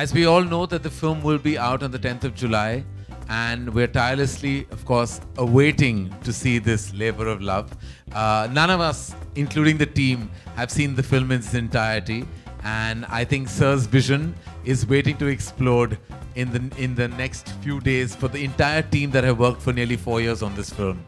As we all know that the film will be out on the 10th of July, and we're tirelessly, of course, awaiting to see this labor of love. None of us, including the team, have seen the film in its entirety, and I think Sir's vision is waiting to explode in the next few days for the entire team that have worked for nearly 4 years on this film.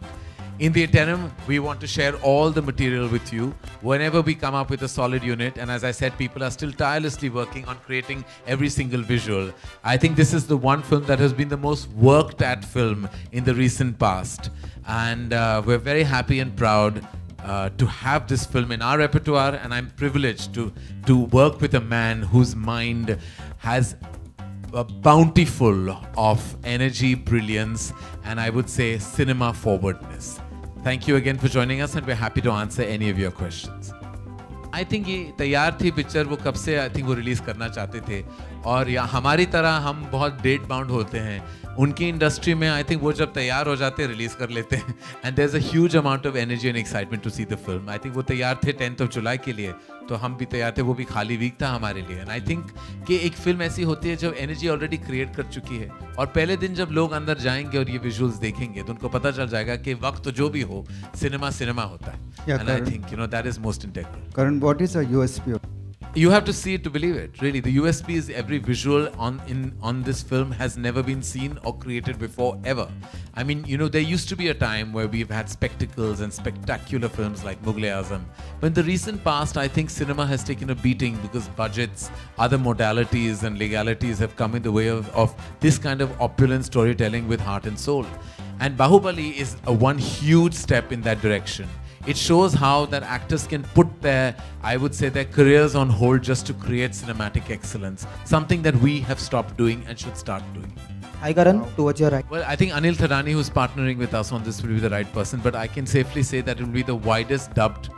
In the interim, we want to share all the material with you whenever we come up with a solid unit. And as I said, people are still tirelessly working on creating every single visual. I think this is the one film that has been the most worked at film in the recent past. And we're very happy and proud to have this film in our repertoire. And I'm privileged to work with a man whose mind has bountiful of energy, brilliance, and I would say cinema forwardness. Thank you again for joining us, and we're happy to answer any of your questions. I think ये तैयार थी picture, वो कब से I think वो release करना चाहते थे, और या हमारी तरह हम बहुत डेट बाउंड होते हैं. उनकी इंडस्ट्री में I think वो जब तैयार हो जाते हैं रिलीज कर लेते हैं. And there's a huge amount of energy and excitement to see the film. I think वो तैयार थे 10th of July के लिए, तो हम भी तैयार थे, वो भी खाली वीक था हमारे लिए. And I think कि एक फिल्म ऐसी होती है जब एनर्जी ऑलरेडी क्रिएट कर चुकी है, और पहले दिन जब लोग अंदर जाएंगे और ये विजुअल्स देखेंगे तो उनको पता चल जाएगा कि वक्त जो भी हो, सिनेमा सिनेमा होता है. Yeah, and Karan, I think that is most integral. Karan, what is a USP? You have to see it to believe it. Really, the USP is every visual on this film has never been seen or created before ever. I mean, there used to be a time where we've had spectacles and spectacular films like Mughal-e-Azam. But in the recent past, I think cinema has taken a beating because budgets, other modalities and legalities have come in the way of this kind of opulent storytelling with heart and soul. And Bahubali is one huge step in that direction. It shows how that actors can put I would say, their careers on hold just to create cinematic excellence. Something that we have stopped doing and should start doing. Hi Karan, towards your right. Well, I think Anil Thadani, who's partnering with us on this, will be the right person. But I can safely say that it will be the widest dubbed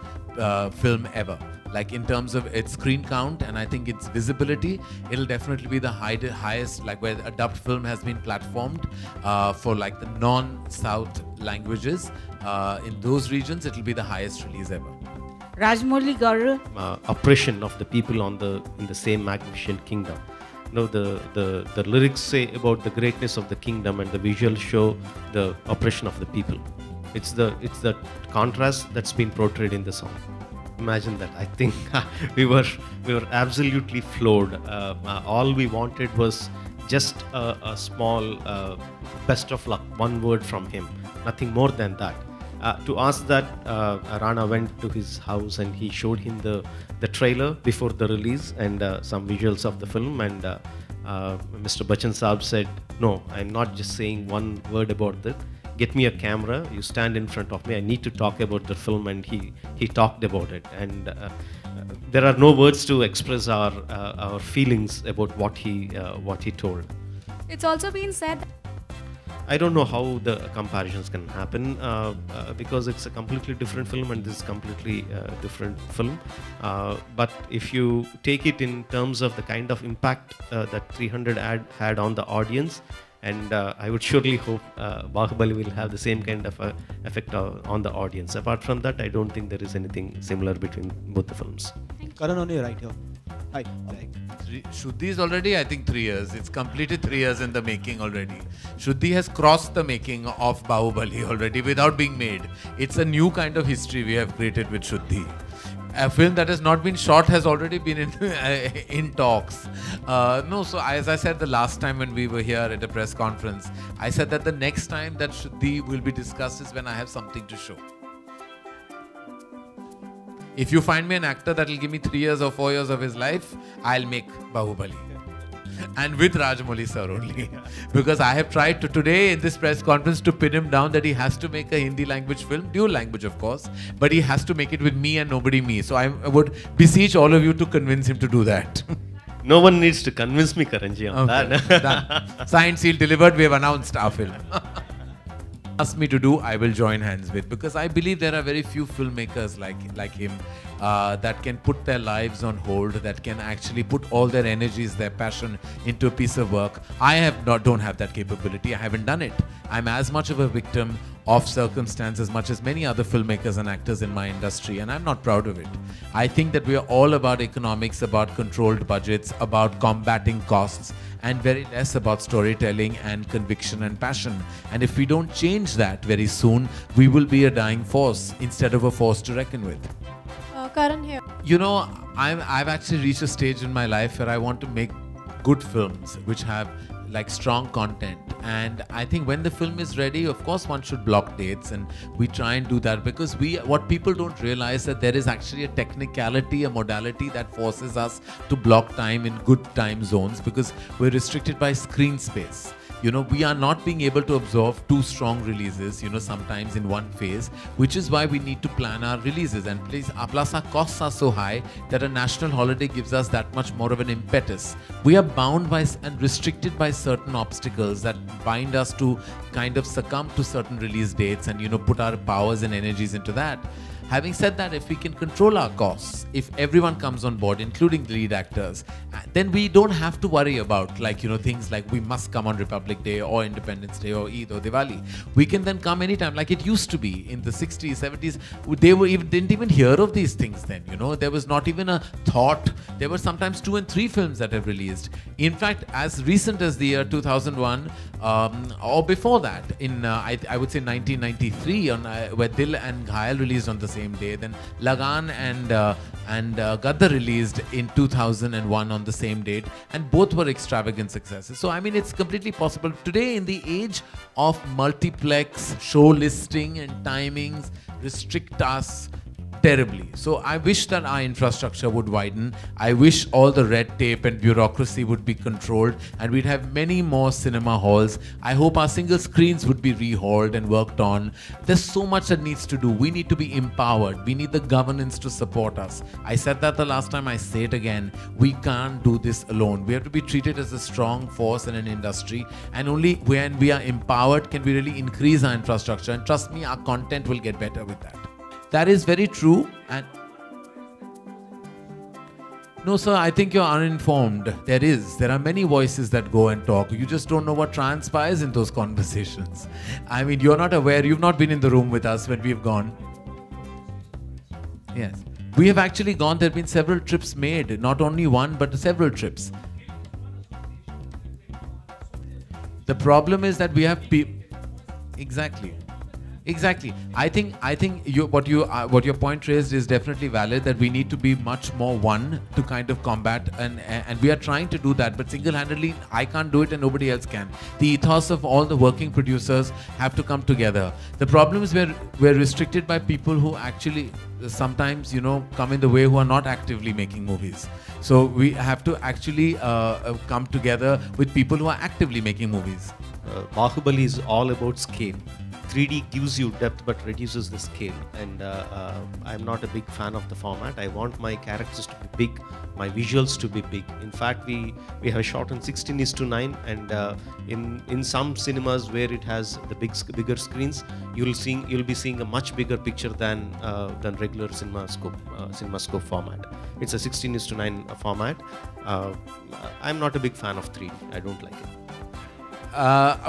film ever. Like in terms of its screen count and I think its visibility, it'll definitely be the highest, like where a dubbed film has been platformed for like the non-South languages. In those regions, it'll be the highest release ever. Rajmouli Garu. Oppression of the people in the same magnificent kingdom. The lyrics say about the greatness of the kingdom, and the visuals show the oppression of the people. It's the contrast that's been portrayed in the song. Imagine that. I think we were absolutely floored. All we wanted was just a small best of luck, one word from him, nothing more than that. To ask that, Rana went to his house and he showed him the trailer before the release and some visuals of the film, and Mr. Bachchan Saab said, no, I'm not just saying one word about that. Get me a camera, you stand in front of me, I need to talk about the film, and he talked about it. And there are no words to express our feelings about what he told. It's also been said I don't know how the comparisons can happen because it's a completely different film and this is completely different film. But if you take it in terms of the kind of impact that 300 had on the audience, and I would surely hope Bahubali will have the same kind of effect on the audience. Apart from that, I don't think there is anything similar between both the films. Karan, on your right here. Hi. Shuddhi is already, I think, 3 years. It's completed 3 years in the making already. Shuddhi has crossed the making of Bahubali already without being made. It's a new kind of history we have created with Shuddhi. A film that has not been shot has already been in talks. So as I said the last time when we were here at a press conference, I said that the next time that Shuddhi will be discussed is when I have something to show. If you find me an actor that will give me 3 years or 4 years of his life, I'll make Bahubali. And with Rajmouli sir only. Because I have tried to today in this press conference to pin him down that he has to make a Hindi language film, dual language of course, but he has to make it with me and nobody me. So I would beseech all of you to convince him to do that. No one needs to convince me, Karanji, on that. Done. Signed, sealed, delivered, we have announced our film. Ask me to do, I will join hands with, because I believe there are very few filmmakers like him that can put their lives on hold, that can actually put all their energies, their passion into a piece of work. I don't have that capability. I haven't done it. I'm as much of a victim of circumstance as much as many other filmmakers and actors in my industry, and I'm not proud of it. I think that we are all about economics, about controlled budgets, about combating costs, and very less about storytelling and conviction and passion. And if we don't change that very soon, we will be a dying force instead of a force to reckon with. Karan here. You know, I've actually reached a stage in my life where I want to make good films which have like strong content, and I think when the film is ready, of course one should block dates, and we try and do that, because what people don't realize that there is actually a technicality, a modality that forces us to block time in good time zones, because we're restricted by screen space. You know, we are not being able to absorb too strong releases, you know, sometimes in one phase, which is why we need to plan our releases. And plus our costs are so high that a national holiday gives us that much more of an impetus. We are bound by and restricted by certain obstacles that bind us to kind of succumb to certain release dates and, you know, put our powers and energies into that. Having said that, if we can control our costs, if everyone comes on board, including the lead actors, then we don't have to worry about, like, you know, things like we must come on Republic Day or Independence Day or Eid or Diwali. We can then come anytime, like it used to be in the 60s, 70s. They didn't even hear of these things then, you know. There was not even a thought. There were sometimes 2 and 3 films that have released. In fact, as recent as the year 2001, or before that, in I would say 1993, where Dil and Ghayal released on the same day. Then Lagan and Gaddar released in 2001 on the same date, and both were extravagant successes. So I mean, it's completely possible today, in the age of multiplex show listing and timings restrict us terribly. So I wish that our infrastructure would widen. I wish all the red tape and bureaucracy would be controlled, and we'd have many more cinema halls. I hope our single screens would be rehauled and worked on. There's so much that needs to do. We need to be empowered. We need the governance to support us. I said that the last time, I say it again. We can't do this alone. We have to be treated as a strong force in an industry, and only when we are empowered can we really increase our infrastructure. And trust me, our content will get better with that. That is very true. And no, sir, I think you're uninformed. There are many voices that go and talk. You just don't know what transpires in those conversations. I mean, you're not aware. You've not been in the room with us when we've gone. Yes. We have actually gone. There have been several trips made. Not only one, but several trips. The problem is that we have people. Exactly. Exactly. I think what your point raised is definitely valid, that we need to be much more one to kind of combat, and we are trying to do that, but single-handedly I can't do it and nobody else can. The ethos of all the working producers have to come together. The problem is we're restricted by people who actually sometimes, you know, come in the way, who are not actively making movies. So we have to actually come together with people who are actively making movies. Bahubali is all about scale. 3D gives you depth but reduces the scale, and I'm not a big fan of the format. I want my characters to be big, my visuals to be big. In fact, we have shot on 16:9, and in some cinemas where it has the bigger screens, you'll be seeing a much bigger picture than regular CinemaScope format. It's a 16:9 format. I'm not a big fan of 3D. I don't like it.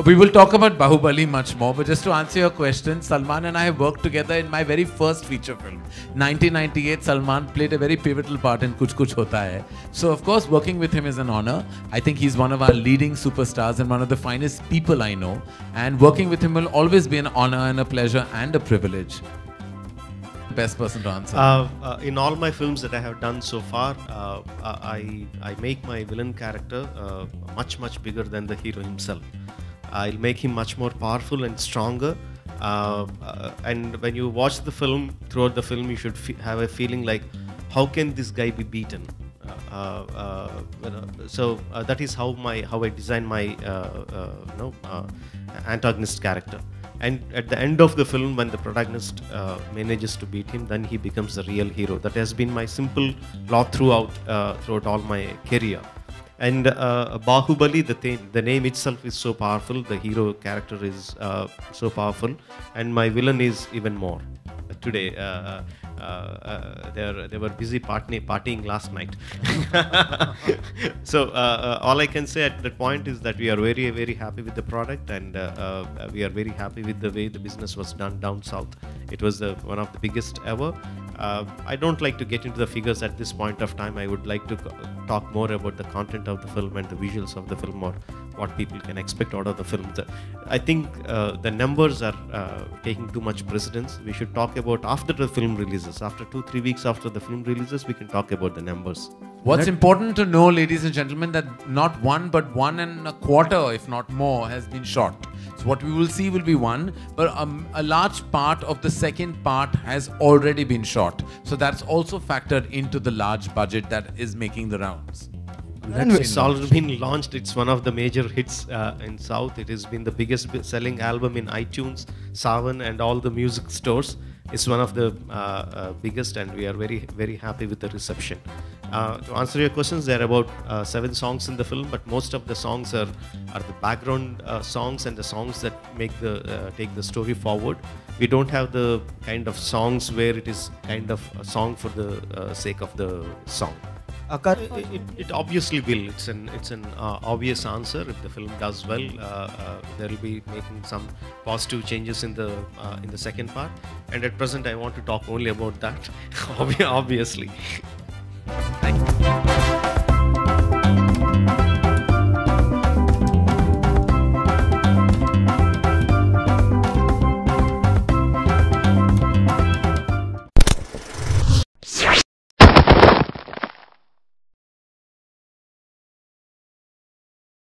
We will talk about Bahubali much more, but just to answer your question, Salman and I have worked together in my very first feature film. 1998, Salman played a very pivotal part in Kuch Kuch Hota Hai. So of course, working with him is an honor. I think he's one of our leading superstars and one of the finest people I know. And working with him will always be an honor and a pleasure and a privilege. Best person to answer. In all my films that I have done so far, I make my villain character much bigger than the hero himself. I'll make him much more powerful and stronger. And when you watch the film, throughout the film, you should have a feeling like, how can this guy be beaten? So that is how I design my antagonist character. And at the end of the film, when the protagonist manages to beat him, then he becomes the real hero. That has been my simple law throughout all my career. And Bahubali, the name itself is so powerful. The hero character is so powerful, and my villain is even more. Today, they were busy partying last night. So all I can say at that point is that we are very, very happy with the product, and we are very happy with the way the business was done down south. It was one of the biggest ever. I don't like to get into the figures at this point of time. I would like to talk more about the content of the film and the visuals of the film, or what people can expect out of the film. I think the numbers are taking too much precedence. We should talk about after the film releases. After 2-3 weeks after the film releases, we can talk about the numbers. What's important to know, ladies and gentlemen, that not one but 1.25, if not more, has been shot. So what we will see will be one, but a large part of the second part has already been shot. So that's also factored into the large budget that is making the rounds. It's already been launched. It's one of the major hits in South. It has been the biggest selling album in iTunes, Saavn, and all the music stores. It's one of the biggest, and we are very, very happy with the reception. To answer your questions, there are about 7 songs in the film, but most of the songs are the background songs and the songs that make take the story forward. We don't have the kind of songs where it is kind of a song for the sake of the song. It obviously will. It's an obvious answer. If the film does well, there will be making some positive changes in the second part. And at present, I want to talk only about that. Obviously. Thank you.